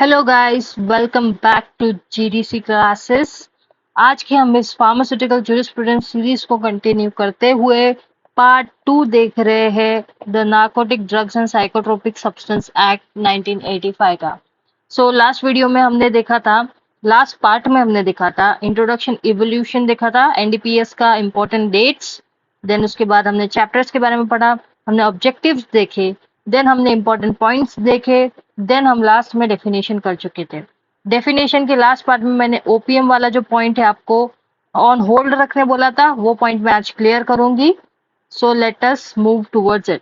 Hello guys, welcome back to GDC classes. आज की हम इस फार्मास्यूटिकल जूरिस्प्रूडेंस सीरीज को कंटिन्यू करते हुए पार्ट 2 देख रहे हैं, the narcotic drugs and psychotropic substance act 1985 का। लास्ट वीडियो में हमने देखा था, लास्ट पार्ट में हमने देखा था इंट्रोडक्शन इवोल्यूशन देखा था, एनडीपीएस का इंपॉर्टेंट डेट्स, देन उसके बाद हमने चैप्टर्स के बारे में पढ़ा, हमने ऑब्जेक्टिव्स देखे, देन हमने इंपॉर्टेंट पॉइंट्स देखे, देन हम लास्ट में डेफिनेशन कर चुके थे। डेफिनेशन के लास्ट पार्ट में मैंने ओपीएम वाला जो पॉइंट है आपको ऑन होल्ड रखने बोला था, वो पॉइंट मैं आज क्लियर करूंगी। So let us move towards it.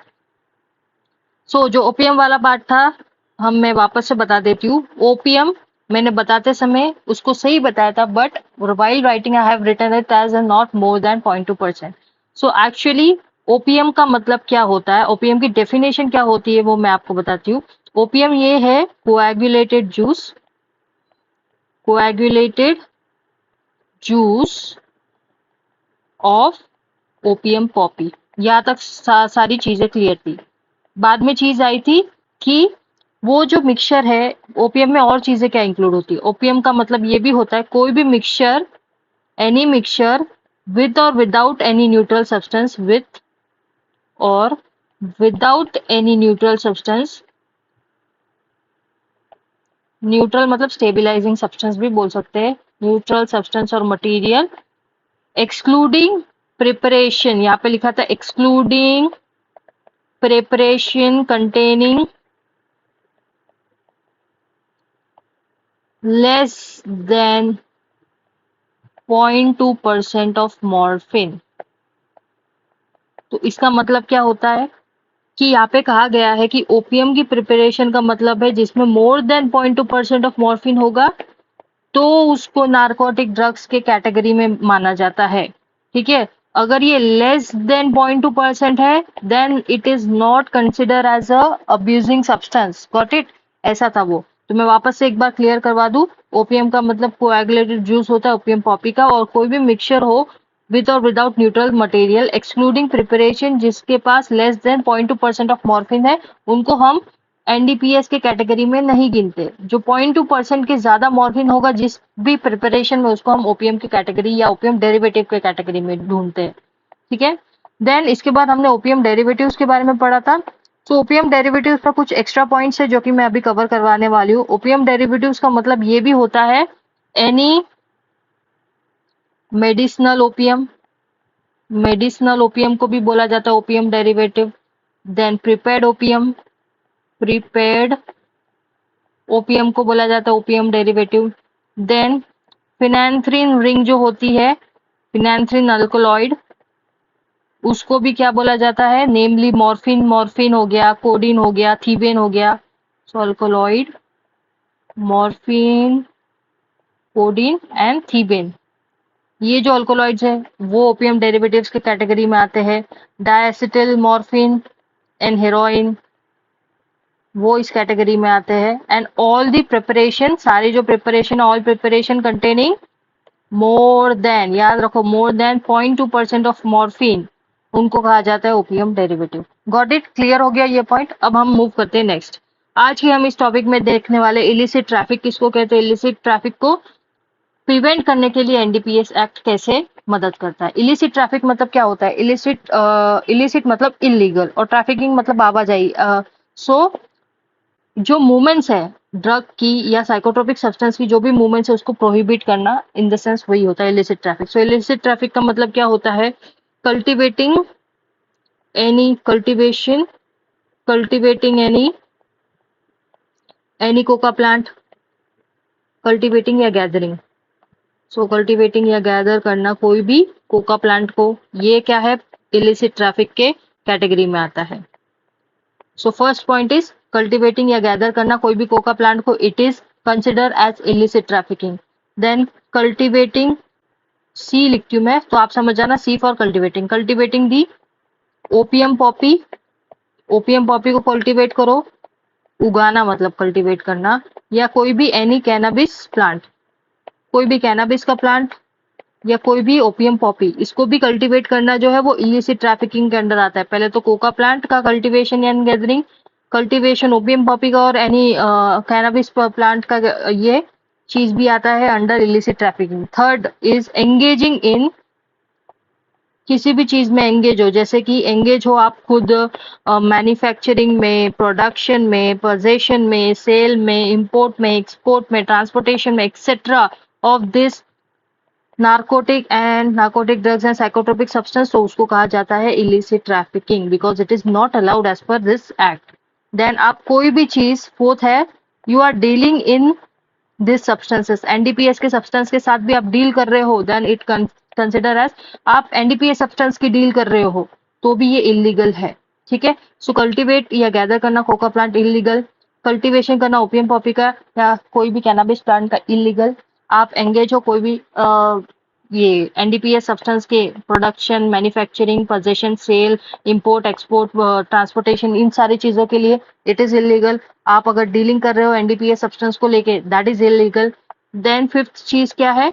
जो ओपीएम वाला पार्ट था, मैं वापस से बता देती हूँ। ओपीएम मैंने बताते समय उसको सही बताया था, but while writing I have written it as a not more than 0.2%. So actually opium का मतलब क्या होता है, ओपीएम की डेफिनेशन क्या होती है, वो मैं आपको बताती हूँ। ओपीएम ये है coagulated juice of opium poppy. यहाँ तक सारी चीजें क्लियर थी। बाद में चीज आई थी कि वो जो मिक्सचर है, ओपीएम में और चीजें क्या इंक्लूड होती है। ओपीएम का मतलब ये भी होता है कोई भी मिक्सचर, एनी मिक्सचर विद और without any neutral substance, with और without any neutral substance. Neutral मतलब स्टेबिलाइजिंग सब्सटेंस भी बोल सकते हैं, न्यूट्रल सब्सटेंस और मटेरियल, एक्सक्लूडिंग प्रिपरेशन, यहाँ पे लिखा था excluding preparation containing less than 0.2% of morphine. तो इसका मतलब क्या होता है कि यहाँ पे कहा गया है कि ओपीएम की प्रिपरेशन का मतलब है जिसमें मोर देन 0.2% ऑफ मॉर्फिन होगा तो उसको नार्कोटिक ड्रग्स के कैटेगरी में माना जाता है। ठीक है, अगर ये लेस देन 0.2% है then it is not consider as a abusing substance. Got it? ऐसा था वो। तो मैं वापस से एक बार क्लियर करवा दूं, ओपीएम का मतलब कोएगुलेटेड जूस होता है ओपीएम पॉपी का, और कोई भी मिक्सचर हो विद और without neutral material excluding preparation जिसके पास लेस देन 0.2% ऑफ मॉर्फिन है, उनको हम एनडीपीएस के कैटेगरी में नहीं गिनते। जो 0.2% के ज्यादा मॉर्फिन होगा जिस भी प्रिपरेशन में, उसको हम ओपीएम की कैटेगरी या ओपीएम डेरिवेटिव के कैटेगरी में ढूंढते हैं। ठीक है, देन इसके बाद हमने ओपीएम डेरिवेटिव्स के बारे में पढ़ा था। ओपीएम डेरिवेटिव्स पर कुछ एक्स्ट्रा पॉइंट्स है जो कि मैं अभी कवर करवाने वाली हूँ। ओपीएम डेरिवेटिव्स का मतलब ये भी होता है एनी मेडिसिनल ओपीएम को भी बोला जाता है opium derivative. Then prepared opium को बोला जाता है opium derivative. Then phenanthrene ring जो होती है, फिनैंथ्रीन अल्कोलॉइड, उसको भी क्या बोला जाता है, नेमली मॉर्फिन हो गया, कोडीन हो गया, थीबेन हो गया। सो अल्कोलॉइड, मॉर्फिन, कोडीन एंड थीबेन, ये जो अल्कोलॉइड्स है वो ओपीएम डेरिवेटिव्स के कैटेगरी में आते हैं। डायएसिटिल मॉर्फिन एंड हेरोइन, वो इस कैटेगरी में आते हैं। एंड ऑल दी प्रिपरेशन, सारी जो preparation, all preparation containing more than, याद रखो, मोर देन 0.2% ऑफ मॉर्फिन, उनको कहा जाता है opium derivative. Got it? Clear हो गया ये पॉइंट। अब हम मूव करते हैं नेक्स्ट। आज की हम इस टॉपिक में देखने वाले इलिसिट ट्रैफिक किसको कहते हैं, इलिसिट ट्रैफिक को प्रिवेंट करने के लिए एनडीपीएस एक्ट कैसे मदद करता है। इलिसिट ट्रैफिक मतलब क्या होता है, इलिसिट मतलब इलीगल और ट्रैफिकिंग मतलब आवाजाही। जो मूवमेंट्स है ड्रग की या साइकोट्रोपिक सब्सटेंस की, जो भी मूवमेंट्स है उसको प्रोहिबिट करना, इन द सेंस वही होता है इलिसिट ट्रैफिक। सो इलिसिट ट्रैफिक का मतलब क्या होता है, cultivating any coca plant, cultivating या गैदरिंग। कल्टिवेटिंग या गैदर करना कोई भी कोका प्लांट को, ये क्या है, इलिसिट ट्रैफिक के कैटेगरी में आता है। फर्स्ट पॉइंट इज कल्टिवेटिंग या गैदर करना कोई भी कोका प्लांट को, it is consider as illicit trafficking. Then cultivating, C लिखती हूँ मैं तो आप समझ जाना, C for cultivating the opium poppy को कल्टिवेट करो, उगाना मतलब कल्टिवेट करना, या कोई भी एनी कैनाबिस प्लांट, कोई भी कैनाबिस का प्लांट या कोई भी ओपीएम पॉपी, इसको भी कल्टीवेट करना जो है वो इलिसिट ट्रैफिकिंग के अंडर आता है। पहले तो कोका प्लांट का कल्टीवेशन या गैदरिंग, कल्टीवेशन ओपियम पॉपी का और एनी कैनबिस प्लांट का ये चीज भी आता है under illicit trafficking. Third is engaging in, किसी भी चीज में एंगेज हो, जैसे कि एंगेज हो आप खुद मैन्युफैक्चरिंग में, प्रोडक्शन में, पोजेशन में, सेल में, इंपोर्ट में, एक्सपोर्ट में, ट्रांसपोर्टेशन में, etcetera of this narcotic and narcotic drugs and psychotropic substance, तो उसको कहा जाता है illicit trafficking because it is not allowed as per this act. Then आप कोई भी चीज, फोर्थ है you are dealing in this substances, NDPS के सब्सटेंस के साथ भी आप डील कर रहे हो, देन इट कंसिडर एज, आप एनडीपीएस सब्सटेंस की डील कर रहे हो तो भी ये इलीगल है। ठीक है, सो कल्टीवेट या गैदर करना कोका प्लांट इलीगल, कल्टीवेशन करना ओपियम पॉपी का या कोई भी कैनाबिस प्लांट का इलीगल, आप एंगेज हो कोई भी ये एनडीपीएस सब्सटेंस के production, manufacturing, possession, sale, import, export, transportation, इन सारी चीजों के लिए इट इज इलीगल। आप अगर डीलिंग कर रहे हो एनडीपीएस सब्सटेंस को लेके, that is illegal. Then fifth चीज क्या है,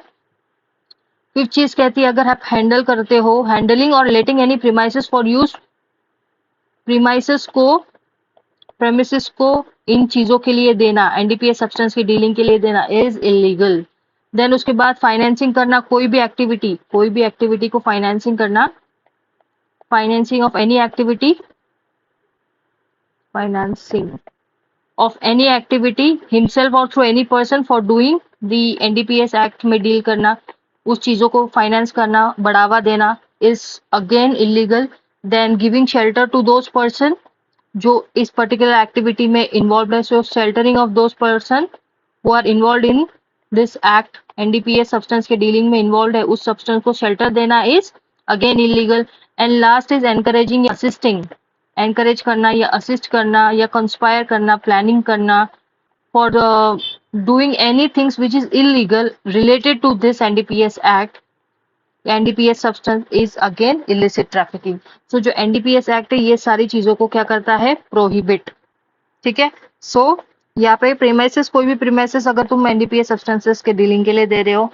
फिफ्थ चीज कहती है अगर आप हैंडल करते हो, हैंडलिंग और letting any premises for use, premises को इन चीजों के लिए देना, एनडीपीएस सब्सटेंस की डीलिंग के लिए देना इज इलीगल। देन उसके बाद फाइनेंसिंग करना कोई भी एक्टिविटी को फाइनेंसिंग करना, financing of any activity, financing of any activity himself or through any person for doing the NDPS Act में डील करना, उस चीजों को फाइनेंस करना, बढ़ावा देना is again illegal. Then giving shelter to those person जो इस पर्टिकुलर एक्टिविटी में इन्वॉल्व है, so sheltering of those person who are involve in this act, NDPS substance के डीलिंग में इन्वॉल्व है, उस सब्सटेंस को शेल्टर देना is again illegal. And last is encouraging या असिस्टिंग, एनकरेज करना या असिस्ट करना या कंस्पायर करना, प्लानिंग करना for doing any things which is illegal related to this NDPS act, NDPS substance is again illicit trafficking. So जो NDPS act है ये सारी चीजों को क्या करता है, प्रोहिबिट। ठीक है, सो यहाँ पे प्रीमाइसेस, कोई भी प्रीमाइसेस अगर तुम एनडीपीएस सब्सटेंसेस के डीलिंग के लिए दे रहे हो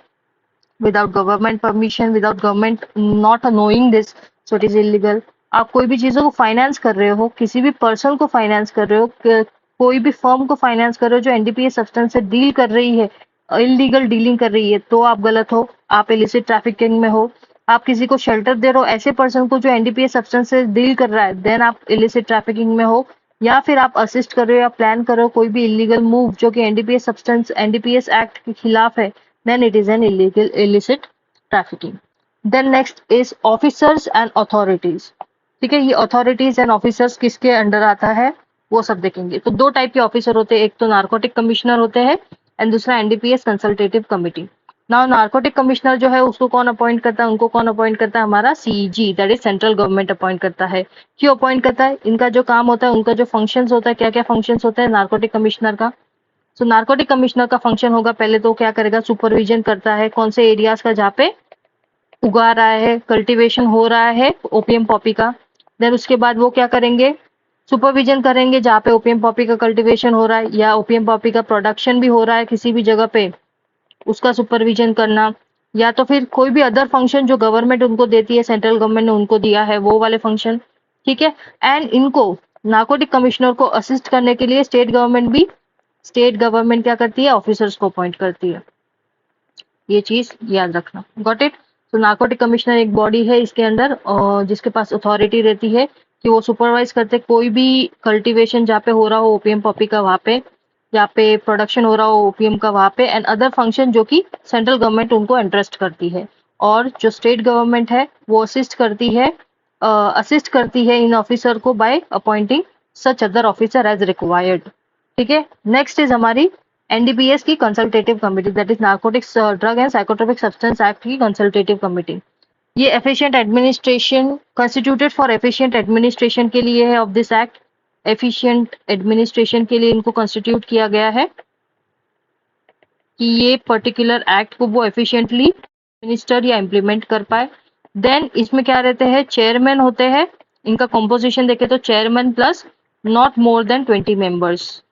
without government permission, without government not knowing this, so it is illegal. आप कोई भी चीजों को फाइनेंस कर रहे हो, किसी भी पर्सन को फाइनेंस कर रहे हो, कोई भी फर्म को फाइनेंस कर रहे हो जो एनडीपीएस सब्सटेंस से डील कर रही है, इलीगल डीलिंग कर रही है, तो आप गलत हो, आप इलिसिट ट्रैफिकिंग में हो। आप किसी को शेल्टर दे रहे हो ऐसे पर्सन को जो एनडीपीएस सब्सटेंस से डील कर रहा है, देन आप इलिसिट ट्रैफिकिंग में हो। या फिर आप असिस्ट कर रहे हो या प्लान कर रहे हो कोई भी इलीगल मूव जो कि एनडीपीएस सब्सटेंस, एनडीपीएस एक्ट के खिलाफ है, then it is an illegal illicit trafficking. Then next is officers and authorities. ठीक है, ये अथॉरिटीज एंड ऑफिसर्स किसके अंडर आता है वो सब देखेंगे। तो दो टाइप के ऑफिसर होते हैं, एक तो नार्कोटिक कमिश्नर होते हैं एंड दूसरा NDPS consultative committee. Now narcotic commissioner जो है उसको कौन अपॉइंट करता है, उनको कौन अपॉइंट करता है, हमारा CG, that is central government appoint करता है। क्यों अपॉइंट करता है, इनका जो काम होता है, उनका जो फंक्शंस होता है, क्या क्या फंक्शंस होता है नार्कोटिक कमिश्नर का। सो नार्कोटिक कमिश्नर का फंक्शन होगा, पहले तो क्या करेगा, सुपरविजन करता है कौन से एरियाज का जहाँ पे उगा रहा है, कल्टीवेशन हो रहा है ओपियम पॉपी का। देन उसके बाद वो क्या करेंगे, सुपरविजन करेंगे जहाँ पे ओपियम पॉपी का कल्टीवेशन हो रहा है या ओपियम पॉपी का प्रोडक्शन भी हो रहा है किसी भी जगह पे, उसका सुपरविजन करना, या तो फिर कोई भी अदर फंक्शन जो गवर्नमेंट उनको देती है, सेंट्रल गवर्नमेंट ने उनको दिया है वो वाले फंक्शन। ठीक है, एंड इनको नार्कोटिक कमिश्नर को असिस्ट करने के लिए स्टेट गवर्नमेंट क्या करती है, ऑफिसर्स को अपॉइंट करती है। ये चीज याद रखना, गॉट इट। तो नार्कोटिक कमिश्नर एक बॉडी है इसके अंदर जिसके पास अथॉरिटी रहती है कि वो सुपरवाइज करते कोई भी कल्टीवेशन जहाँ पे हो रहा हो ओपियम पॉपी का, वहाँ पे जहाँ पे प्रोडक्शन हो रहा हो ओपियम का, वहाँ पे, एंड अदर फंक्शन जो कि सेंट्रल गवर्नमेंट उनको इंटरेस्ट करती है। और जो स्टेट गवर्नमेंट है वो असिस्ट करती है इन ऑफिसर को by appointing such other officer as required. ठीक है, नेक्स्ट इज हमारी एनडीपीएस की consultative committee, that is narcotics drug and psychotropic substance act की कंसल्टेटिव कमेटी। ये efficient administration, constituted for efficient administration के लिए है of this act. Efficient administration के लिए इनको कंस्टिट्यूट किया गया है कि ये पर्टिकुलर एक्ट को वो एफिशिएंटली एडमिनिस्टर या इम्प्लीमेंट कर पाए। देन इसमें क्या रहते हैं, चेयरमैन होते हैं, इनका कॉम्पोजिशन देखे तो chairman plus not more than 20 members,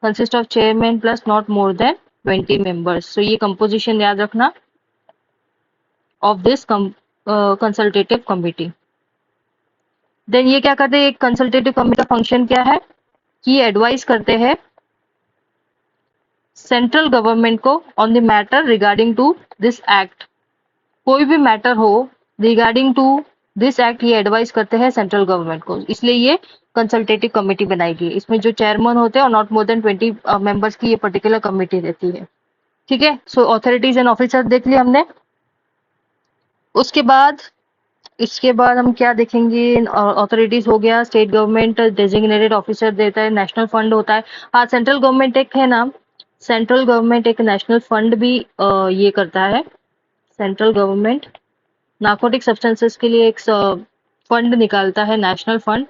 consist of chairman plus not more than 20 members. So ये कंपोजिशन याद रखना of this consultative committee. Then ये क्या करते हैं, एक कंसल्टेटिव कमिटी का फंक्शन क्या है, कि एडवाइस करते हैं सेंट्रल गवर्नमेंट को on the matter regarding to this act. कोई भी मैटर हो रिगार्डिंग टू दिस एक्ट ये एडवाइस करते हैं सेंट्रल गवर्नमेंट को, इसलिए ये कंसल्टेटिव कमेटी बनाई गई है। इसमें जो चेयरमैन होते हैं और नॉट मोर देन 20 मेंबर्स की ये पर्टिकुलर कमेटी रहती है। ठीक है, सो ऑथोरिटीज एंड ऑफिसर देख लिया हमने। उसके बाद इसके बाद हम क्या देखेंगे, ऑथोरिटीज हो गया, स्टेट गवर्नमेंट डेजिग्नेटेड ऑफिसर देता है, नेशनल फंड होता है। हाँ, सेंट्रल गवर्नमेंट एक है ना, सेंट्रल गवर्नमेंट एक नेशनल फंड भी ये करता है। सेंट्रल गवर्नमेंट नार्कोटिक सब्सटेंसेस के लिए एक फंड निकालता है, नेशनल फंड,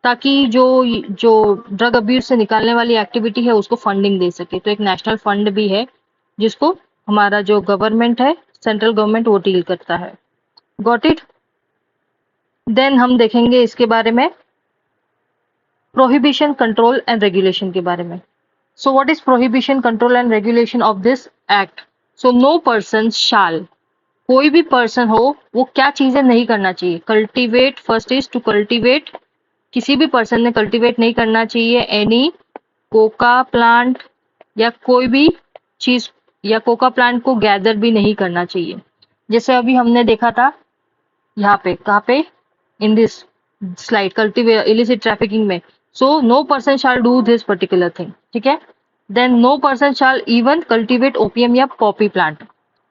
ताकि जो जो ड्रग अब्यूज से निकालने वाली एक्टिविटी है उसको फंडिंग दे सके। तो एक नेशनल फंड भी है जिसको हमारा जो गवर्नमेंट है, सेंट्रल गवर्नमेंट, वो डील करता है। Got it. देन हम देखेंगे इसके बारे में प्रोहिबिशन, कंट्रोल एंड रेगुलेशन के बारे में। So what is prohibition, control and regulation of this act? So no person shall, कोई भी पर्सन हो वो क्या चीजें नहीं करना चाहिए? Cultivate, first is to cultivate, किसी भी पर्सन ने कल्टीवेट नहीं करना चाहिए एनी कोका प्लांट या कोई भी चीज, या कोका प्लांट को गैदर भी नहीं करना चाहिए। जैसे अभी हमने देखा था यहाँ पे, कहाँ पे, in this slide, cultivate illicit trafficking में। So no person shall do this particular thing. ठीक है, then no person shall even cultivate opium या पॉपी प्लांट,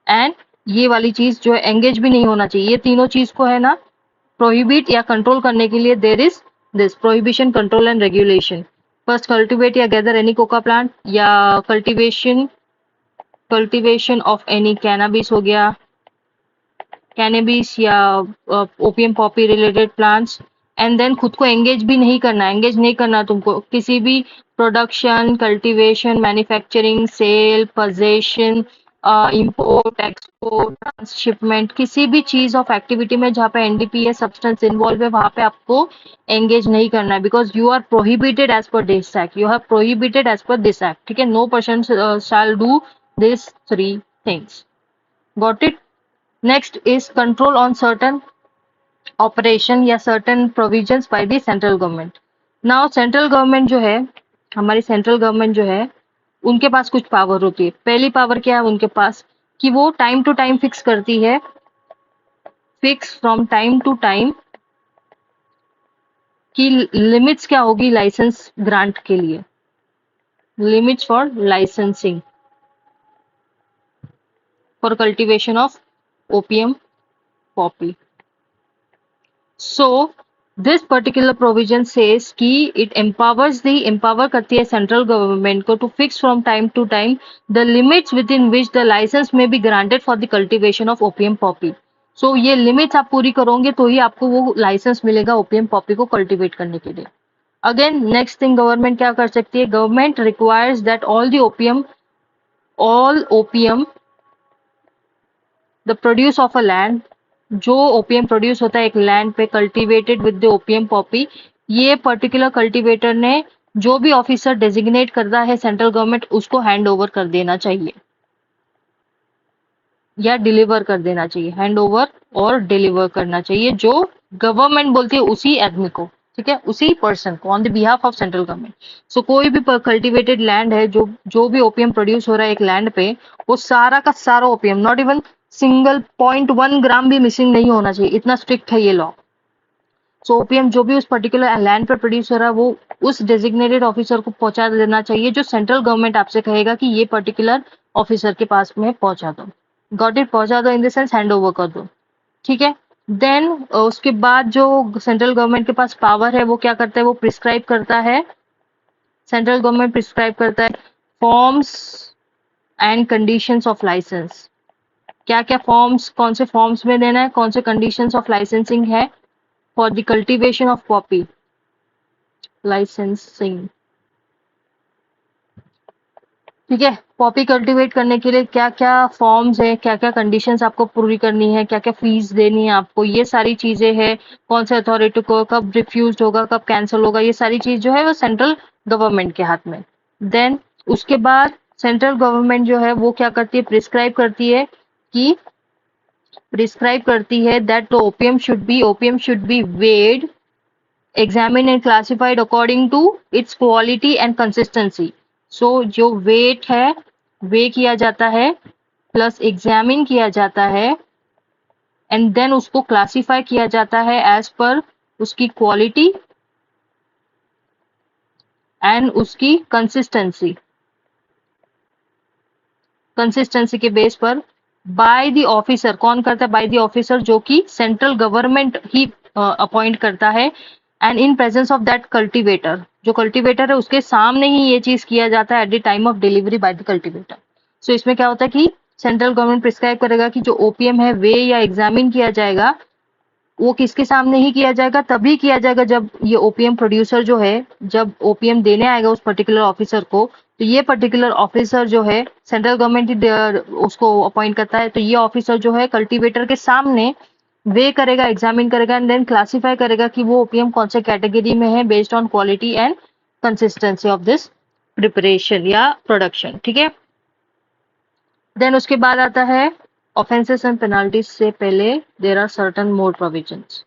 एंड ये वाली चीज जो है एंगेज भी नहीं होना चाहिए। ये तीनों चीज को है ना प्रोहिबिट या कंट्रोल करने के लिए there is this prohibition, control and regulation. First, cultivate या गैदर एनी कोका प्लांट, या कल्टीवेशन ऑफ एनी कैनाबिस हो गया, कैनेबिस या opium poppy related plants. And then खुद को एंगेज भी नहीं करना, एंगेज नहीं करना तुमको किसी भी production, cultivation, manufacturing, sale, possession, import, export, transshipment, किसी भी चीज ऑफ एक्टिविटी में जहाँ पे एनडीपीएस सब्सटेंस इन्वॉल्व है वहां पे आपको एंगेज नहीं करना है, because you are prohibited as per this act, you have prohibited as per this act. ठीक है, no person shall do this 3 things. Got it. Next is control on certain operation या certain provisions by the central government. Now central government जो है, हमारी central government जो है, उनके पास कुछ पावर होती है। पहली पावर क्या है उनके पास, कि वो टाइम टू टाइम फिक्स करती है, fix from time to time, कि लिमिट्स क्या होगी लाइसेंस ग्रांट के लिए, limits for licensing for cultivation of opium poppy. So this particular provision says कि it empower करती है सेंट्रल गवर्नमेंट को to fix from time to time the limits within which the license may be granted for the cultivation of opium poppy. So ये limits आप पूरी करोगे तो ही आपको वो लाइसेंस मिलेगा ओपीएम पॉपी को कल्टीवेट करने के लिए। अगेन नेक्स्ट थिंग गवर्नमेंट क्या कर सकती है, government requires that all opium the produce of a land, जो ओपीएम प्रोड्यूस होता है एक लैंड पे cultivated with the opium poppy, ये पर्टिकुलर कल्टीवेटर ने जो भी ऑफिसर डेजिग्नेट करता है सेंट्रल गवर्नमेंट उसको हैंड ओवर कर देना चाहिए या डिलीवर कर देना चाहिए, हैंड ओवर और डिलीवर करना चाहिए जो गवर्नमेंट बोलती है उसी आदमी को। ठीक है, उसी पर्सन को on the behalf of central government. So कोई भी कल्टीवेटेड लैंड है, जो भी ओपीएम प्रोड्यूस हो रहा है एक लैंड पे, वो सारा का सारा ओपीएम, नॉट इवन सिंगल 0.1 ग्राम भी मिसिंग नहीं होना चाहिए, इतना स्ट्रिक्ट है ये लॉ। सो ओपीएम जो भी उस पर्टिकुलर लैंड पर प्रोड्यूस हो रहा है वो उस डेजिग्नेटेड ऑफिसर को पहुंचा देना चाहिए, जो सेंट्रल गवर्नमेंट आपसे कहेगा कि ये पर्टिकुलर ऑफिसर के पास में पहुंचा दो। गॉट इट, पहुंचा दो in the sense hand over कर दो। ठीक है, देन उसके बाद जो सेंट्रल गवर्नमेंट के पास पावर है वो क्या करता है, वो प्रिस्क्राइब करता है, सेंट्रल गवर्नमेंट प्रिस्क्राइब करता है forms and conditions of license. क्या क्या फॉर्म्स, कौन से फॉर्म्स में देना है, कौन से कंडीशंस ऑफ लाइसेंसिंग है for the cultivation of Poppy licensing. ठीक है, पॉपी कल्टीवेट करने के लिए क्या क्या फॉर्म्स है, क्या क्या कंडीशंस आपको पूरी करनी है, क्या क्या फीस देनी है आपको, ये सारी चीजें है, कौन से अथॉरिटी को कब रिफ्यूज होगा, कब कैंसिल होगा, ये सारी चीज जो है वो सेंट्रल गवर्नमेंट के हाथ में। देन उसके बाद सेंट्रल गवर्नमेंट जो है वो क्या करती है, प्रिस्क्राइब करती है that opium should be weighed examined and classified according to its quality and consistency. So जो वेट है वे किया जाता है, प्लस एग्जामिन किया जाता है, एंड देन उसको क्लासिफाई किया जाता है एज पर उसकी क्वालिटी एंड उसकी कंसिस्टेंसी, कंसिस्टेंसी के बेस पर बाय द ऑफिसर। कौन करता है? बाय द ऑफिसर, जो कि सेंट्रल गवर्नमेंट ही अपॉइंट करता है, and in presence of that cultivator. जो कल्टीवेटर है उसके सामने ही ये चीज किया जाता है at the time of delivery by the cultivator. So इसमें क्या होता है कि सेंट्रल गवर्नमेंट प्रिस्क्राइब करेगा कि जो ओपीएम है वे या एग्जामिन किया जाएगा, वो किसके सामने ही किया जाएगा? तभी किया जाएगा जब ये ओपीएम प्रोड्यूसर जो है, जब ओपीएम देने आएगा उस पर्टिकुलर ऑफिसर को, तो ये पर्टिकुलर ऑफिसर जो है सेंट्रल गवर्नमेंट ही उसको अपॉइंट करता है। तो ये ऑफिसर जो है कल्टीवेटर के सामने वे करेगा, एग्जामिन करेगा, एंड देन क्लासिफाई करेगा कि वो ओपीएम कौन से कैटेगरी में है based on quality and consistency of this preparation या प्रोडक्शन। ठीक है। देन उसके बाद आता है ऑफेंसेस एंड पेनाल्टीज से पहले there are certain more provisions.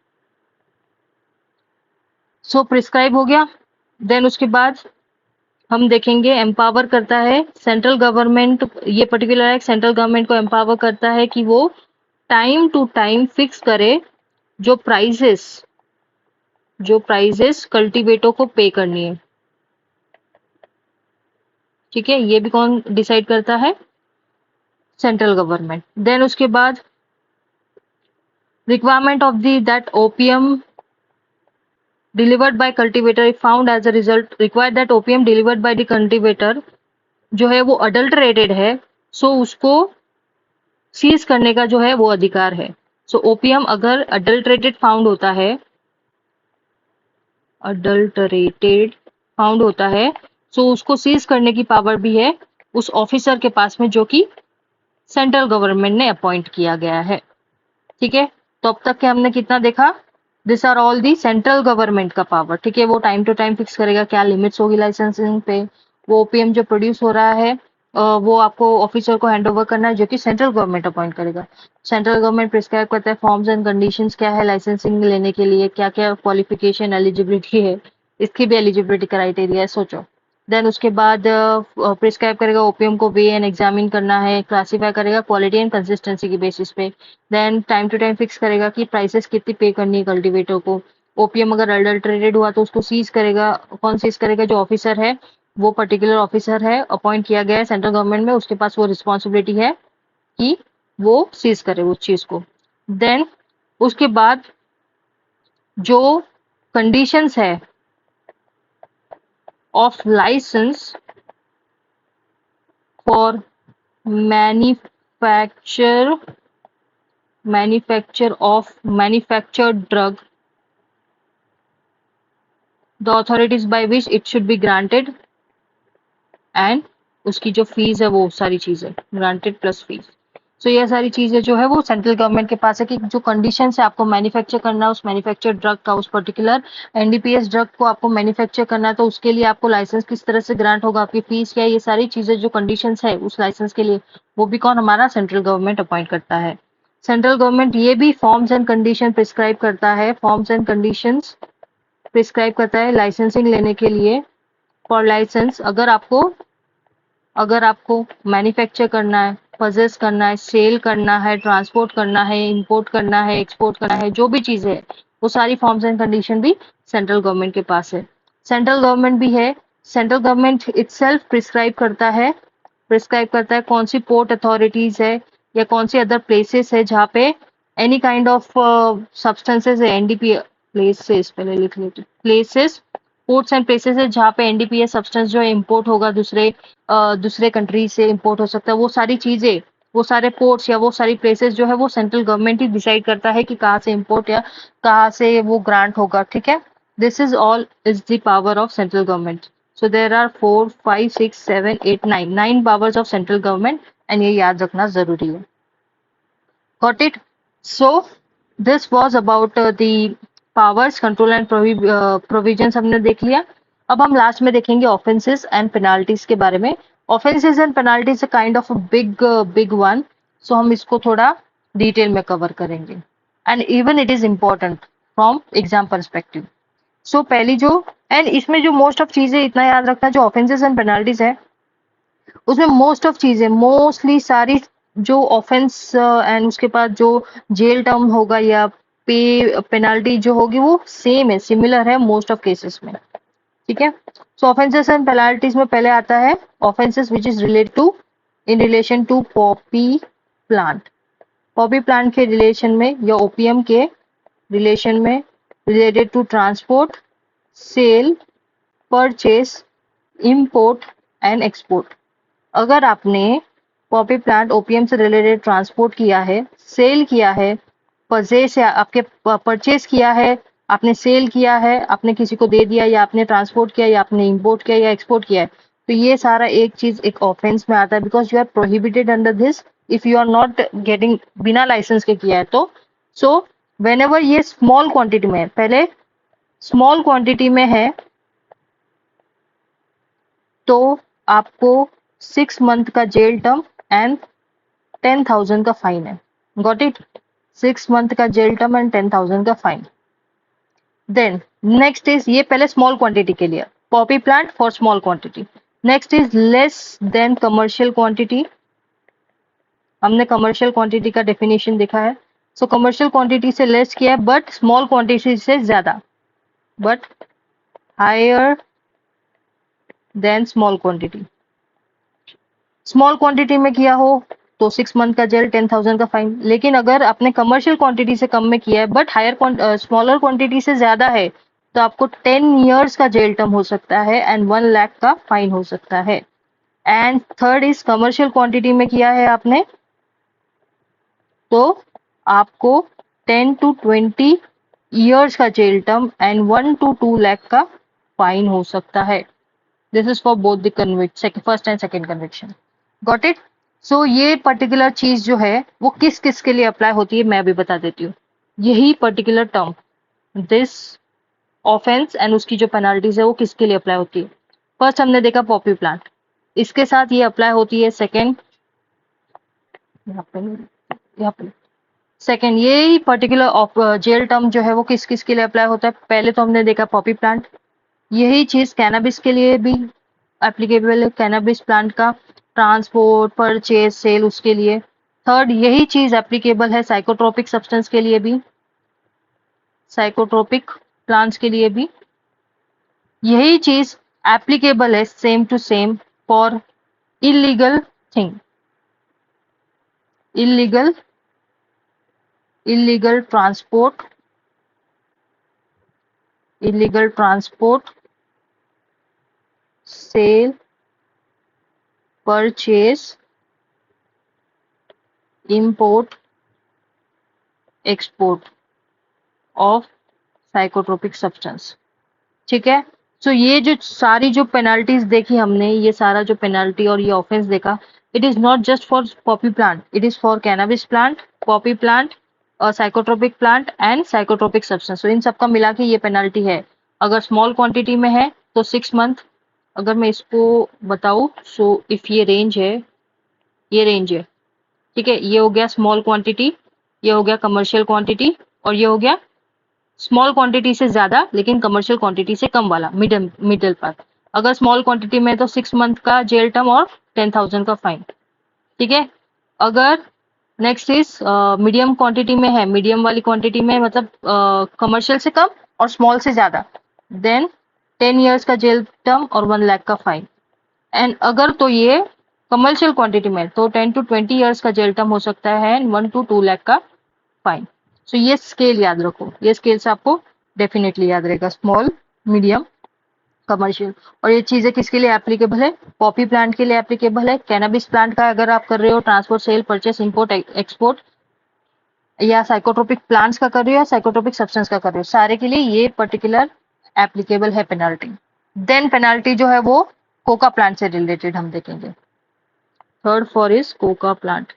So prescribe हो गया। देन उसके बाद हम देखेंगे एम्पावर करता है सेंट्रल गवर्नमेंट, ये पर्टिकुलर एक्ट सेंट्रल गवर्नमेंट को एम्पावर करता है कि वो टाइम टू टाइम फिक्स करे जो प्राइजेस कल्टीवेटर को पे करनी है। ठीक है, ये भी कौन डिसाइड करता है? Central government. देन उसके बाद requirement of the that opium delivered by cultivator if found as a result required that opium delivered by the cultivator जो है वो adulterated है, सो उसको सीज करने का जो है वो अधिकार है। सो ओपीएम अगर adulterated फाउंड होता है सो उसको सीज करने की पावर भी है उस ऑफिसर के पास में, जो कि सेंट्रल गवर्नमेंट ने अपॉइंट किया गया है। ठीक है, तो अब तक के हमने कितना देखा? This are all the central government का पावर। ठीक है, वो टाइम टू टाइम फिक्स करेगा क्या लिमिट्स होगी लाइसेंसिंग पे, वो ओपीएम जो प्रोड्यूस हो रहा है वो आपको ऑफिसर को हैंड ओवर करना है, जो कि सेंट्रल गवर्नमेंट अपॉइंट करेगा। सेंट्रल गवर्नमेंट प्रिस्क्राइब करता है फॉर्म्स एंड कंडीशंस क्या है लाइसेंसिंग लेने के लिए, क्या क्या क्वालिफिकेशन एलिजिबिलिटी है, इसकी भी एलिजिबिलिटी क्राइटेरिया है, सोचो। देन उसके बाद प्रिस्क्राइब करेगा ओपीएम को वे एंड एग्जामिन करना है, क्लासीफाई करेगा क्वालिटी एंड कंसिस्टेंसी की बेसिस पे। Then time to time fix करेगा कि प्राइसेस कितनी पे करनी है कल्टीवेटर को। ओपीएम अगर अडल्टरेटेड हुआ तो उसको सीज करेगा। कौन सीज करेगा? जो ऑफिसर है, वो पर्टिकुलर ऑफिसर है, अपॉइंट किया गया है सेंट्रल गवर्नमेंट में, उसके पास वो रिस्पॉन्सिबिलिटी है कि वो सीज करे उस चीज को। देन उसके बाद जो कंडीशंस है of license for manufacture of manufactured drug, the authorities by which it should be granted, and उसकी जो फीस है वो सारी चीजें ग्रांटेड प्लस फीस। सो ये सारी चीजें जो है वो सेंट्रल गवर्नमेंट के पास है कि जो कंडीशन है आपको मैन्युफैक्चर करना है उस मैन्युफैक्चर ड्रग का, उस पर्टिकुलर एनडीपीएस ड्रग को आपको मैन्युफैक्चर करना है, तो उसके लिए आपको लाइसेंस किस तरह से ग्रांट होगा, आपकी फीस क्या है, ये सारी चीजें जो कंडीशन है उस लाइसेंस के लिए, वो भी कौन? हमारा सेंट्रल गवर्नमेंट अपॉइंट करता है। सेंट्रल गवर्नमेंट ये भी फॉर्म्स एंड कंडीशन प्रिस्क्राइब करता है, फॉर्म्स एंड कंडीशंस प्रिस्क्राइब करता है लाइसेंसिंग लेने के लिए। फॉर लाइसेंस, अगर आपको मैन्युफैक्चर करना है, पजेस करना है, सेल करना है, ट्रांसपोर्ट करना है, इंपोर्ट करना है, एक्सपोर्ट करना है, जो भी चीजें है वो सारी फॉर्म्स एंड कंडीशन भी सेंट्रल गवर्नमेंट के पास है। सेंट्रल गवर्नमेंट भी है, सेंट्रल गवर्नमेंट इटसेल्फ प्रिस्क्राइब करता है कौन सी पोर्ट अथॉरिटीज है या कौन सी अदर प्लेसेस है जहाँ पे एनी काइंड ऑफ सब्सटेंसेस है, एनडीपी प्लेसेस, पहले लिख लेते, प्लेसेस पोर्ट्स एंड प्लेसेस है जहाँ पे एनडीपीएस सब्सटेंस जो है इम्पोर्ट होगा, दूसरे कंट्री से इम्पोर्ट हो सकता है, वो सारी चीजें, वो सारे पोर्ट्स या वो सारी प्लेसेस जो है वो सेंट्रल गवर्नमेंट ही डिसाइड करता है कि कहाँ से इम्पोर्ट या कहाँ से वो ग्रांट होगा। ठीक है, this is all is the power of central government. So there are 4, 5, 6, 7, 8, 9 powers of central government, and ये याद रखना जरूरी है। Got it? So this was about the powers, control and provisions हमने देख लिया। अब हम लास्ट में देखेंगे ऑफेंसेस एंड पेनाल्टीज के बारे में। Offences and penalties kind of big one, so हम इसको थोड़ा डिटेल में कवर करेंगे, and even it is important from exam perspective. So पहली जो, एंड इसमें जो मोस्ट ऑफ चीजें इतना याद रखना, जो ऑफेंसेस एंड पेनाल्टीज है उसमें मोस्ट ऑफ चीजें, मोस्टली सारी जो ऑफेंस एंड उसके बाद जो जेल टर्म होगा या पे पेनाल्टी जो होगी वो सेम है, सिमिलर है मोस्ट ऑफ केसेस में। ठीक है। सो ऑफेंसेस एंड पेनाल्टीज में पहले आता है offences which is related to, in relation to poppy plant. Poppy plant के रिलेशन में या ओपीएम के रिलेशन में, related to transport, sale, purchase, import and export. अगर आपने पॉपी प्लांट ओपीएम से रिलेटेड ट्रांसपोर्ट किया है, सेल किया है, परचेस या आपके परचेस किया है, आपने सेल किया है, आपने किसी को दे दिया, या आपने ट्रांसपोर्ट किया, या आपने इंपोर्ट किया या एक्सपोर्ट किया है, तो ये सारा एक चीज एक ऑफेंस में आता है, because you are prohibited under this if you are not getting, बिना लाइसेंस के किया है तो। सो वेन एवर ये स्मॉल क्वांटिटी में है, पहले स्मॉल क्वांटिटी में है तो आपको 6 मंथ का जेल टर्म एंड 10,000 का फाइन है। Got it? 6 मंथ का जेल टर्म एंड 10,000 का फाइन। देन नेक्स्ट इज, ये पहले स्मॉल क्वांटिटी के लिए, poppy plant for small quantity. Next is less than commercial quantity. हमने कमर्शियल क्वांटिटी का डेफिनेशन देखा है। सो कमर्शियल क्वांटिटी से लेस किया है, बट स्मॉल क्वांटिटी से ज्यादा, but higher than small quantity. Small quantity में किया हो तो 6 मंथ का जेल, 10,000 का फाइन। लेकिन अगर आपने कमर्शियल क्वांटिटी से कम में किया है बट हायर स्मॉलर क्वांटिटी से ज्यादा है, तो आपको 10 years का जेल टर्म हो सकता है एंड 1 लाख का फाइन हो सकता है। And third is, commercial quantity में किया है आपने तो आपको 10 to 20 years का jail term and 1 to 2 lakh का फाइन हो सकता है। This is for both the first and second conviction. Got it? So ये पर्टिकुलर चीज जो है वो किस किस के लिए अप्लाई होती है मैं अभी बता देती हूँ। यही particular term, this offence and उसकी जो पेनाल्टीज है वो किसके लिए अप्लाई होती है। फर्स्ट हमने देखा पॉपी प्लांट, इसके साथ ये अप्लाई होती है। सेकेंड, यहाँ पे सेकेंड, यही पर्टिकुलर जेल टर्म जो है वो किस किस के लिए अप्लाई होता है। पहले तो हमने देखा पॉपी प्लांट, यही चीज कैनाबिस के लिए भी एप्लीकेबल है, कैनाबिस प्लांट का ट्रांसपोर्ट, परचेज, सेल उसके लिए। थर्ड, यही चीज एप्लीकेबल है साइकोट्रोपिक सब्सटेंस के लिए भी, साइकोट्रोपिक प्लांट्स के लिए भी। यही चीज एप्लीकेबल है same to same for illegal thing, illegal illegal transport, illegal transport, sale, purchase, import, export of psychotropic substance। ठीक है। सो ये जो सारी जो पेनाल्टीज देखी हमने, ये सारा जो पेनाल्टी और ये ऑफेंस देखा, it is not just for poppy plant, it is for cannabis plant, poppy plant, psychotropic plant and psychotropic substance. So इन सबका मिला के ये पेनाल्टी है। अगर स्मॉल क्वांटिटी में है तो 6 मंथ। अगर मैं इसको बताऊं, सो इफ ये रेंज है, ये रेंज है, ठीक है, ये हो गया स्मॉल क्वांटिटी, ये हो गया कमर्शियल क्वांटिटी, और ये हो गया स्मॉल क्वांटिटी से ज्यादा लेकिन कमर्शियल क्वांटिटी से कम वाला मिडिल पार्ट। अगर स्मॉल क्वांटिटी में तो 6 मंथ का जेल टर्म और 10,000 का फाइन। ठीक है। अगर नेक्स्ट इज मीडियम क्वांटिटी में है, मीडियम वाली क्वांटिटी में मतलब कमर्शियल से कम और स्मॉल से ज्यादा, देन 10 years का जेल टर्म और 1 लाख का फाइन। एंड अगर तो ये कमर्शियल क्वांटिटी में तो 10 to 20 years का जेल टर्म हो सकता है एंड 1 to 2 लाख का फाइन। सो ये स्केल याद रखो, ये स्केल से आपको डेफिनेटली याद रहेगा, स्मॉल, मीडियम, कमर्शियल। और ये चीजें किसके लिए एप्लीकेबल है? पॉपी प्लांट के लिए एप्लीकेबल है। कैनाबिस प्लांट का अगर आप कर रहे हो transport, sale, purchase, import, export, या साइकोट्रोपिक प्लांट्स का कर रहे हो या साइकोट्रोपिक सब्सटेंस का कर रहे हो, सारे के लिए ये पर्टिकुलर एप्लीकेबल है पेनाल्टी। देन पेनाल्टी जो है वो कोका प्लांट से रिलेटेड हम देखेंगे। Third for is coca plant.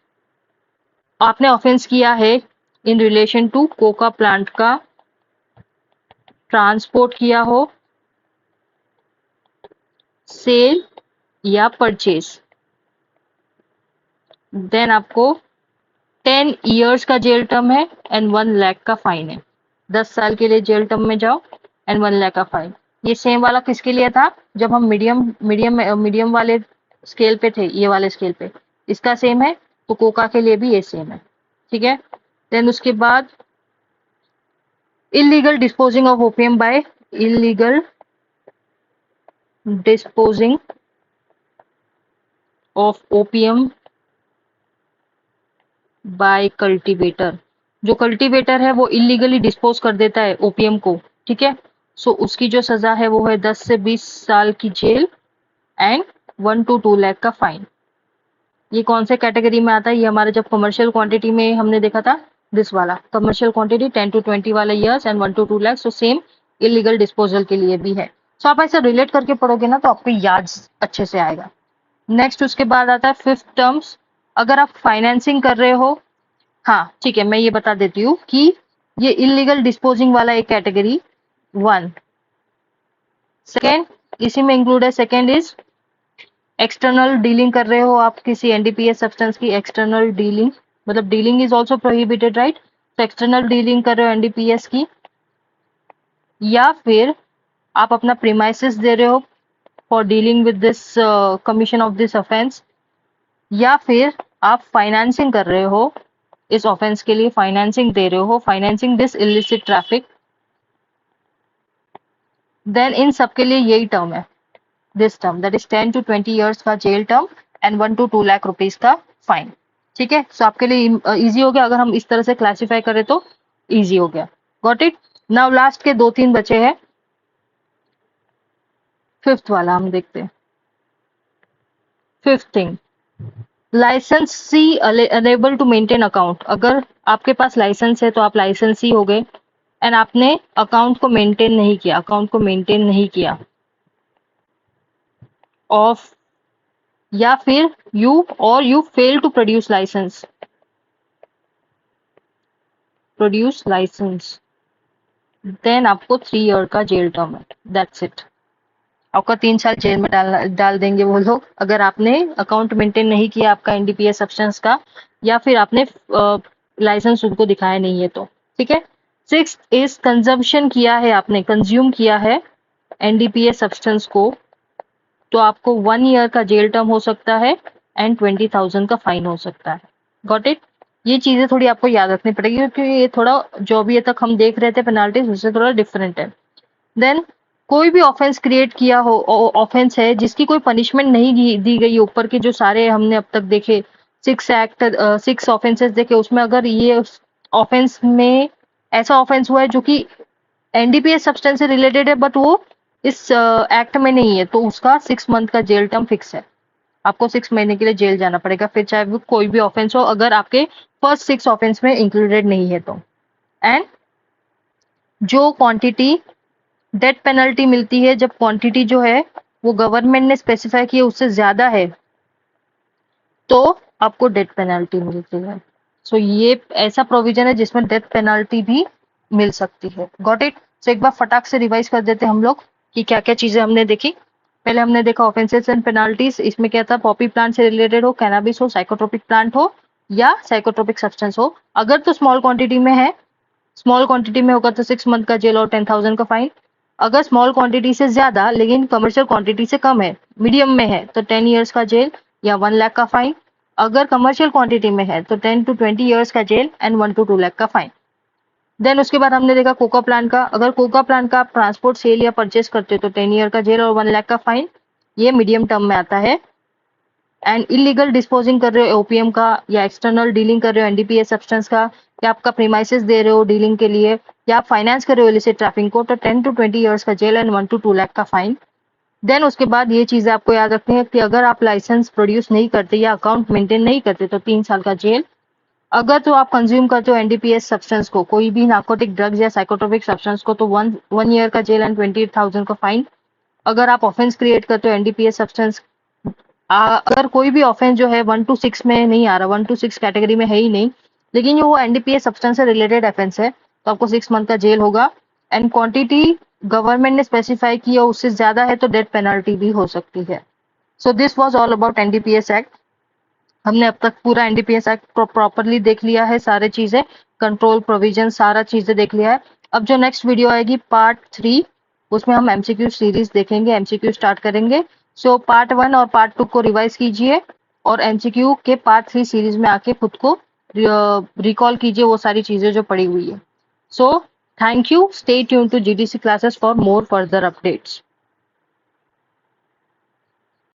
आपने ऑफेंस किया है in relation to coca plant का, ट्रांसपोर्ट किया हो, सेल या परचेज, देन आपको 10 years का जेल टर्म है एंड 1 लाख का फाइन है। 10 साल के लिए जेल टर्म में जाओ एंड 1 लाख का फाइन। ये सेम वाला किसके लिए था, जब हम मीडियम वाले स्केल पे थे, ये वाले स्केल पे इसका सेम है, तो कोका के लिए भी ये सेम है, ठीक है। देन उसके बाद illegal disposing of opium by illegal disposing of opium by cultivator. जो कल्टीवेटर है वो इलीगली डिस्पोज कर देता है ओपियम को, ठीक है। सो उसकी जो सजा है वो है 10 से 20 साल की जेल एंड 1 to 2 लाख का फाइन। ये कौन से कैटेगरी में आता है, ये हमारा जब कमर्शियल क्वांटिटी में हमने देखा था, दिस वाला कमर्शियल क्वांटिटी 10 to 20 वाला years and 1 to 2 lakh. So same illegal disposal के लिए भी है। सो आप ऐसे रिलेट करके पढ़ोगे ना तो आपको याद अच्छे से आएगा। नेक्स्ट उसके बाद आता है फिफ्थ टर्म्स। अगर आप फाइनेंसिंग कर रहे हो, हाँ ठीक है, मैं ये बता देती हूँ कि ये इलीगल डिस्पोजिंग वाला एक कैटेगरी 1। सेकेंड इसी में इंक्लूड है, सेकेंड इज एक्सटर्नल डीलिंग कर रहे हो आप किसी एनडीपीएस सब्सटेंस की। एक्सटर्नल डीलिंग मतलब dealing is also prohibited, right. तो एक्सटर्नल डीलिंग कर रहे हो एनडीपीएस की, या फिर आप अपना प्रीमाइसेस दे रहे हो for dealing with this commission of this offence, या फिर आप फाइनेंसिंग कर रहे हो इस ऑफेंस के लिए, फाइनेंसिंग दे रहे हो, financing this illicit traffic. Then इन सब के लिए यही टर्म है, this term, that is 10 to 20 years का jail term and 1 to 2 lakh rupees का फाइन, ठीक है। सो आपके लिए इजी हो गया, अगर हम इस तरह से क्लासिफाई करें तो इजी हो गया। Got it. नाउ लास्ट के 2-3 बचे हैं। फिफ्थ वाला हम देखते हैं। फिफ्थ थिंग, लाइसेंसी अनेबल टू मेंटेन अकाउंट। अगर आपके पास लाइसेंस है तो आप लाइसेंसी हो गए एंड आपने अकाउंट को मेंटेन नहीं किया, अकाउंट को मेंटेन नहीं किया ऑफ, या फिर you fail to produce license, then आपको 3 ईयर का जेल टर्म है, दैट्स इट। आपका 3 साल जेल में डाल देंगे वो लोग, अगर आपने अकाउंट मेंटेन नहीं किया आपका एनडीपीएस सब्सटेंस का, या फिर आपने लाइसेंस उनको दिखाया नहीं है तो, ठीक है। 6 इज कंजम्पशन किया है आपने, कंज्यूम किया है एनडीपीएस सब्सटेंस को, तो आपको 1 ईयर का जेल टर्म हो सकता है एंड 20,000 का फाइन हो सकता है। Got it. ये चीजें थोड़ी आपको याद रखनी पड़ेगी क्योंकि ये थोड़ा जो अभी तक हम देख रहे थे पेनाल्टीज उससे थोड़ा डिफरेंट है। देन कोई भी ऑफेंस क्रिएट किया हो, ऑफेंस है जिसकी कोई पनिशमेंट नहीं दी गई, ऊपर के जो सारे हमने अब तक देखे 6 ऑफेंसेस देखे, उसमें अगर ये ऑफेंस में ऐसा ऑफेंस हुआ है जो कि एनडीपीएस सब्सटेंस से रिलेटेड है बट वो इस एक्ट में नहीं है, तो उसका 6 मंथ का जेल टर्म फिक्स है। आपको 6 महीने के लिए जेल जाना पड़ेगा, फिर चाहे वो कोई भी ऑफेंस हो, अगर आपके फर्स्ट 6 ऑफेंस में इंक्लूडेड नहीं है तो। एंड जो क्वांटिटी डेथ पेनल्टी मिलती है, जब क्वांटिटी जो है वो गवर्नमेंट ने स्पेसिफाई की है उससे ज्यादा है तो आपको डेथ पेनल्टी मिलती है। सो ये ऐसा प्रोविजन है जिसमें डेथ पेनल्टी भी मिल सकती है। Got it. सो एक बार फटाक से रिवाइज कर देते हैं हम लोग कि क्या क्या चीजें हमने देखी। पहले हमने देखा ऑफेंसेस एंड पेनाल्टीज, इसमें क्या था, पॉपी प्लांट से रिलेटेड हो, कैनाबिस हो, साइकोट्रोपिक प्लांट हो या साइकोट्रोपिक सब्सटेंस हो, अगर तो स्मॉल क्वांटिटी में है, स्मॉल क्वांटिटी में होगा तो 6 मंथ का जेल और 10,000 का फाइन। अगर स्मॉल क्वांटिटी से ज्यादा लेकिन कमर्शियल क्वांटिटी से कम है, मीडियम में है, तो 10 ईयर्स का जेल या 1 लाख का फाइन। अगर कमर्शियल क्वांटिटी में है तो 10 to 20 ईयर्स का जेल एंड 1 to 2 लाख का फाइन। देन उसके बाद हमने देखा कोका प्लांट का, अगर कोका प्लांट का आप ट्रांसपोर्ट, सेल या परचेस करते हो तो 10 ईयर का जेल और 1 लाख का फाइन, ये मीडियम टर्म में आता है। एंड इलीगल डिस्पोजिंग कर रहे हो ओपीएम का, या एक्सटर्नल डीलिंग कर रहे हो एनडीपीएस सब्सटेंस का, या आपका प्रीमाइसेस दे रहे हो डीलिंग के लिए, या आप फाइनेंस कर रहे हो इलिसिट ट्रैफिकिंग को, तो 10 to 20 ईयर्स का जेल एंड 1 to 2 लाख का फाइन। देन उसके बाद ये चीजें आपको याद रखनी है कि अगर आप लाइसेंस प्रोड्यूस नहीं करते या अकाउंट मेंटेन नहीं करते तो 3 साल का जेल। अगर तो आप कंज्यूम करते हो एनडीपीएस सब्सटेंस को, कोई भी नार्कोटिक ड्रग्स या साइकोट्रोपिक सब्सटेंस को, तो 1 ईयर का जेल एंड 28,000 का फाइन। अगर आप ऑफेंस क्रिएट करते हो एनडीपीएस सब्सटेंस, अगर कोई भी ऑफेंस जो है 1 to 6 में नहीं आ रहा, 1 to 6 कैटेगरी में है ही नहीं, लेकिन वो एनडीपीएस सब्सटेंस से रिलेटेड ऑफेंस है, तो आपको 6 मंथ का जेल होगा। एंड क्वांटिटी गवर्नमेंट ने स्पेसिफाई की और उससे ज्यादा है तो डेथ पेनल्टी भी हो सकती है। So this was all about NDPS act. हमने अब तक पूरा एनडीपीएस एक्ट प्रॉपरली देख लिया है, सारे चीजें, कंट्रोल प्रोविजन सारा चीजें देख लिया है। अब जो नेक्स्ट वीडियो आएगी पार्ट 3, उसमें हम एमसीक्यू सीरीज देखेंगे, एमसीक्यू स्टार्ट करेंगे। सो पार्ट 1 और पार्ट 2 को रिवाइज कीजिए और एमसीक्यू के पार्ट 3 सीरीज में आके खुद को रिकॉल कीजिए वो सारी चीजें जो पड़ी हुई है। So thank you, stay tune to GDC classes for more further updates.